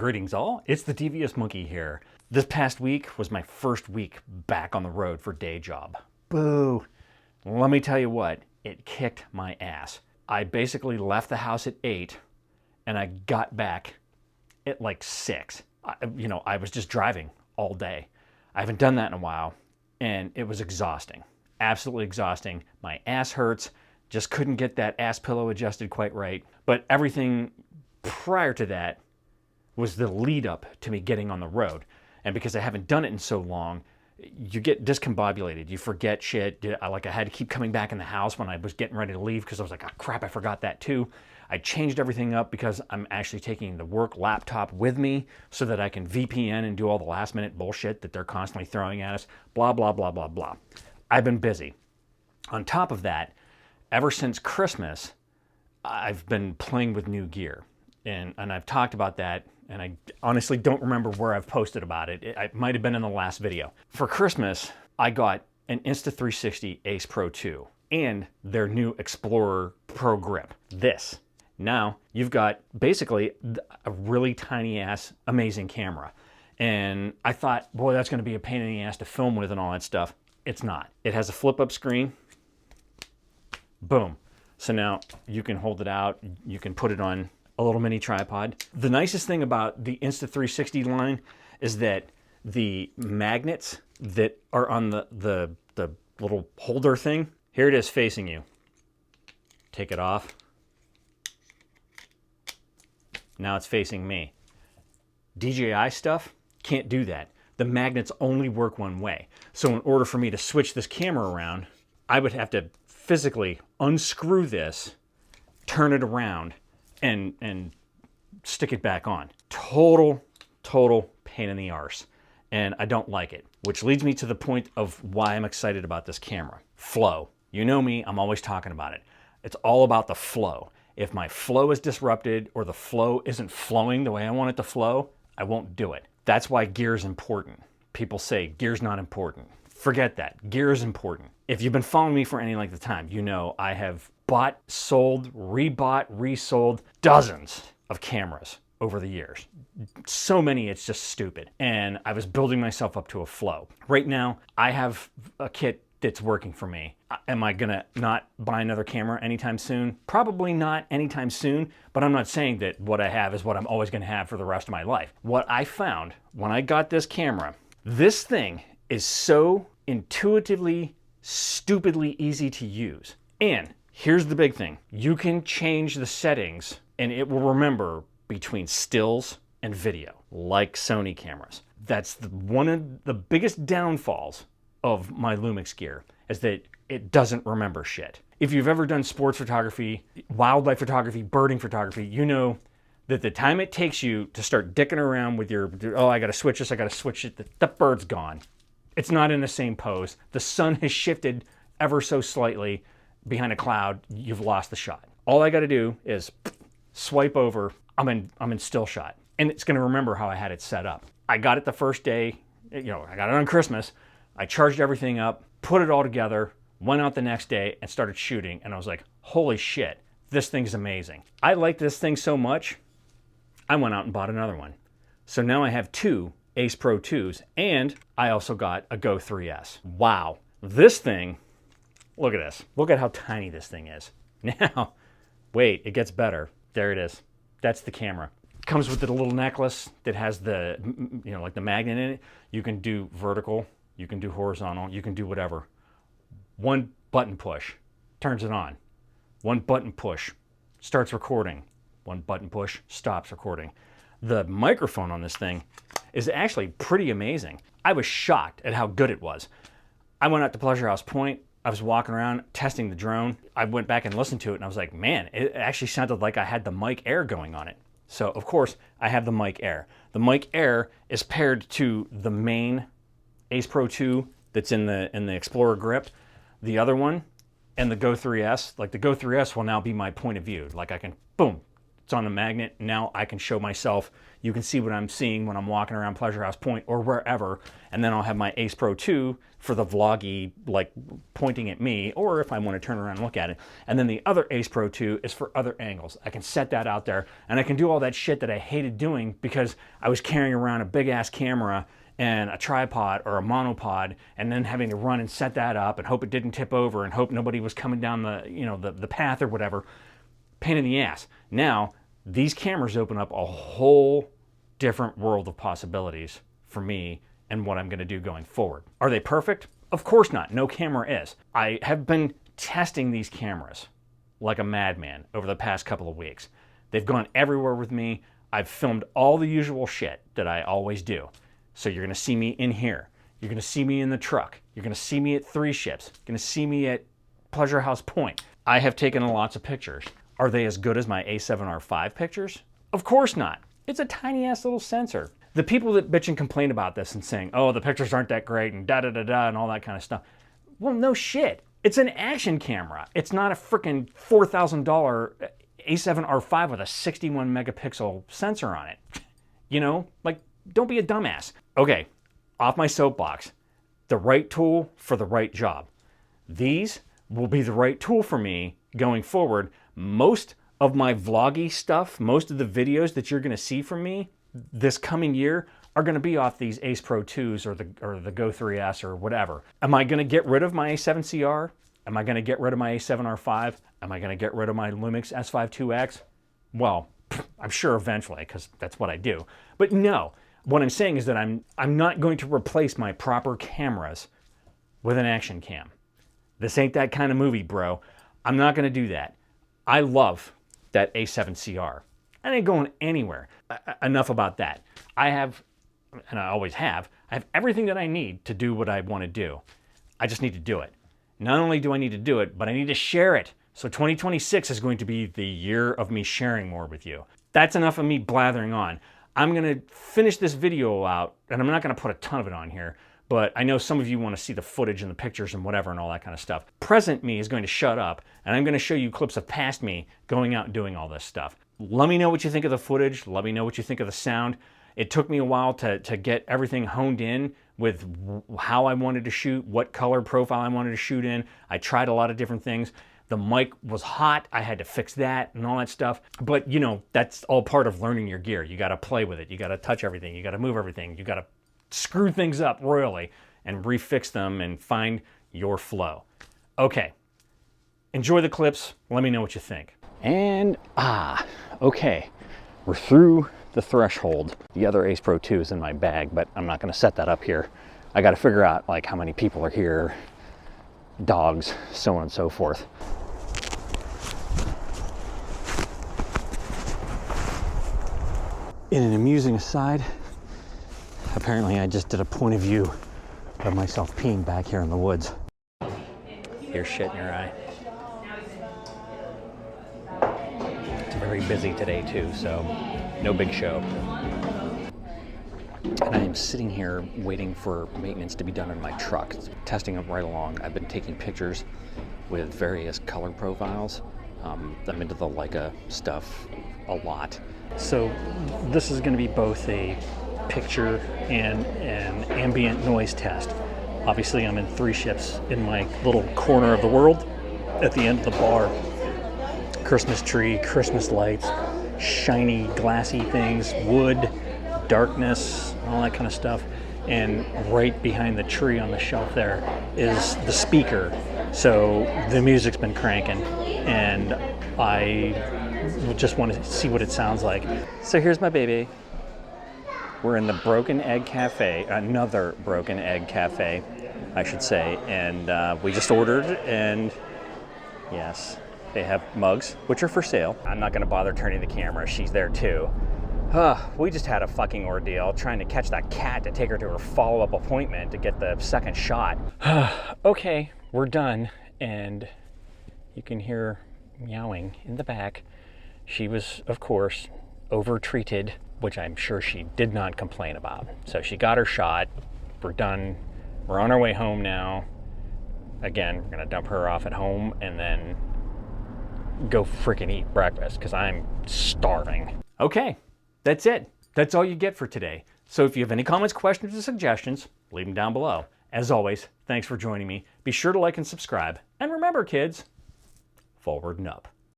Greetings all, it's the Devious Monkey here. This past week was my first week back on the road for day job. Boo! Let me tell you what, it kicked my ass. I basically left the house at 8 and I got back at like 6. I was just driving all day. I haven't done that in a while and it was exhausting. Absolutely exhausting. My ass hurts. Just couldn't get that ass pillow adjusted quite right. But everything prior to that was the lead up to me getting on the road. And because I haven't done it in so long, you get discombobulated. You forget shit. I had to keep coming back in the house when I was getting ready to leave because I was like, oh crap, I forgot that too. I changed everything up because I'm actually taking the work laptop with me so that I can VPN and do all the last minute bullshit that they're constantly throwing at us. Blah, blah, blah, blah, blah. I've been busy. On top of that, ever since Christmas, I've been playing with new gear. And I've talked about that, and I honestly don't remember where I've posted about it. It might have been in the last video. For Christmas, I got an Insta360 Ace Pro 2 and their new Explorer Pro Grip. This. Now, you've got basically a really tiny ass, amazing camera. And I thought, boy, that's gonna be a pain in the ass to film with and all that stuff. It's not. It has a flip up screen. Boom. So now you can hold it out, you can put it on a little mini tripod. The nicest thing about the Insta360 line is that the magnets that are on the little holder thing, here it is facing you. Take it off. Now it's facing me. DJI stuff can't do that. The magnets only work one way. So in order for me to switch this camera around, I would have to physically unscrew this, turn it around, and stick it back on. Total pain in the arse. And I don't like it. Which leads me to the point of why I'm excited about this camera. Flow. You know me, I'm always talking about it. It's all about the flow. If my flow is disrupted or the flow isn't flowing the way I want it to flow, I won't do it. That's why gear is important. People say gear's not important. Forget that. Gear is important. If you've been following me for any length of time, you know I have bought, sold, rebought, resold dozens of cameras over the years. So many, it's just stupid. And I was building myself up to a flow. Right now, I have a kit that's working for me. Am I gonna not buy another camera anytime soon? Probably not anytime soon, but I'm not saying that what I have is what I'm always gonna have for the rest of my life. What I found when I got this camera, this thing is so intuitively, stupidly easy to use. And here's the big thing. You can change the settings and it will remember between stills and video, like Sony cameras. That's one of the biggest downfalls of my Lumix gear, is that it doesn't remember shit. If you've ever done sports photography, wildlife photography, birding photography, you know that the time it takes you to start dicking around with your, oh, I gotta switch this, I gotta switch it, the bird's gone. It's not in the same pose. The sun has shifted ever so slightly behind a cloud, you've lost the shot. All I gotta do is swipe over, I'm in still shot. And it's gonna remember how I had it set up. I got it the first day, I got it on Christmas. I charged everything up, put it all together, went out the next day and started shooting. And I was like, holy shit, this thing's amazing. I like this thing so much, I went out and bought another one. So now I have 2 Ace Pro 2s and I also got a Go 3S. Wow, this thing, look at this. Look at how tiny this thing is. Now, wait, it gets better. There it is. That's the camera. It comes with the little necklace that has the, like the magnet in it. You can do vertical, you can do horizontal, you can do whatever. One button push, turns it on. One button push, starts recording. One button push, stops recording. The microphone on this thing is actually pretty amazing. I was shocked at how good it was. I went out to Pleasure House Point. I was walking around testing the drone. I went back and listened to it and I was like, man, it actually sounded like I had the Mic Air going on it. So of course I have the Mic Air. The Mic Air is paired to the main Ace Pro 2 that's in the Explorer grip. The other one and the Go 3S, like the Go 3S will now be my point of view. Like I can, boom, It's on the magnet. Now I can show myself. You can see what I'm seeing when I'm walking around Pleasure House Point or wherever. And then I'll have my Ace Pro 2 for the vloggy, like pointing at me, or if I want to turn around and look at it. And then the other Ace Pro 2 is for other angles. I can set that out there, and I can do all that shit that I hated doing because I was carrying around a big ass camera and a tripod or a monopod, and then having to run and set that up and hope it didn't tip over and hope nobody was coming down the, you know, the path or whatever. Pain in the ass. Now, these cameras open up a whole different world of possibilities for me and what I'm going to do going forward. Are they perfect? Of course not. No camera is. I have been testing these cameras like a madman over the past couple of weeks. They've gone everywhere with me. I've filmed all the usual shit that I always do. So you're going to see me in here. You're going to see me in the truck. You're going to see me at 3 Ships. You're going to see me at Pleasure House Point. I have taken lots of pictures. Are they as good as my A7R5 pictures? Of course not. It's a tiny ass little sensor. The people that bitch and complain about this and saying, oh, the pictures aren't that great and da-da-da-da and all that kind of stuff. Well, no shit. It's an action camera. It's not a freaking $4,000 A7R5 with a 61 megapixel sensor on it. You know, like, don't be a dumbass. Okay, off my soapbox. The right tool for the right job. These will be the right tool for me going forward. Most of my vloggy stuff, most of the videos that you're going to see from me this coming year are going to be off these Ace Pro 2s or the Go 3S or whatever. Am I going to get rid of my A7CR? Am I going to get rid of my A7R5? Am I going to get rid of my Lumix S5ii X? Well, I'm sure eventually, because that's what I do. But no, what I'm saying is that I'm not going to replace my proper cameras with an action cam. This ain't that kind of movie, bro. I'm not going to do that. I love that A7CR. I ain't going anywhere. Enough about that. I have, and I always have, I have everything that I need to do what I want to do. I just need to do it. Not only do I need to do it, but I need to share it. So 2026 is going to be the year of me sharing more with you. That's enough of me blathering on. I'm going to finish this video out, and I'm not going to put a ton of it on here, but I know some of you want to see the footage and the pictures and whatever and all that kind of stuff. Present me is going to shut up, and I'm going to show you clips of past me going out and doing all this stuff. Let me know what you think of the footage. Let me know what you think of the sound. It took me a while to get everything honed in with how I wanted to shoot, what color profile I wanted to shoot in. I tried a lot of different things. The mic was hot. I had to fix that and all that stuff. But, you know, that's all part of learning your gear. You got to play with it. You got to touch everything. You got to move everything. You got to screw things up royally and refix them and find your flow. Okay. Enjoy the clips. Let me know what you think. And, okay. We're through the threshold. The other Ace Pro 2 is in my bag, but I'm not going to set that up here. I got to figure out, like, how many people are here, dogs, so on and so forth. In an amusing aside, apparently I just did a point of view of myself peeing back here in the woods. Here's shit in your eye. It's very busy today too, so no big show. And I am sitting here waiting for maintenance to be done on my truck. It's testing it right along. I've been taking pictures with various color profiles. I'm into the Leica stuff a lot. So this is going to be both a picture and an ambient noise test. Obviously I'm in 3 Ships in my little corner of the world at the end of the bar. Christmas tree, Christmas lights, shiny glassy things, wood, darkness, all that kind of stuff. And right behind the tree on the shelf there is the speaker. So the music's been cranking and I just want to see what it sounds like. So here's my baby. We're in the Broken Egg Cafe, another Broken Egg Cafe, I should say. And we just ordered, and yes, they have mugs, which are for sale. I'm not gonna bother turning the camera, she's there too. We just had a fucking ordeal trying to catch that cat to take her to her follow-up appointment to get the second shot. Okay, we're done, and you can hear meowing in the back. She was, of course, over-treated, which I'm sure she did not complain about. So she got her shot, we're done, we're on our way home now. Again, we're gonna dump her off at home and then go freaking eat breakfast because I'm starving. Okay, that's it. That's all you get for today. So if you have any comments, questions, or suggestions, leave them down below. As always, thanks for joining me. Be sure to like and subscribe. And remember, kids, forward and up.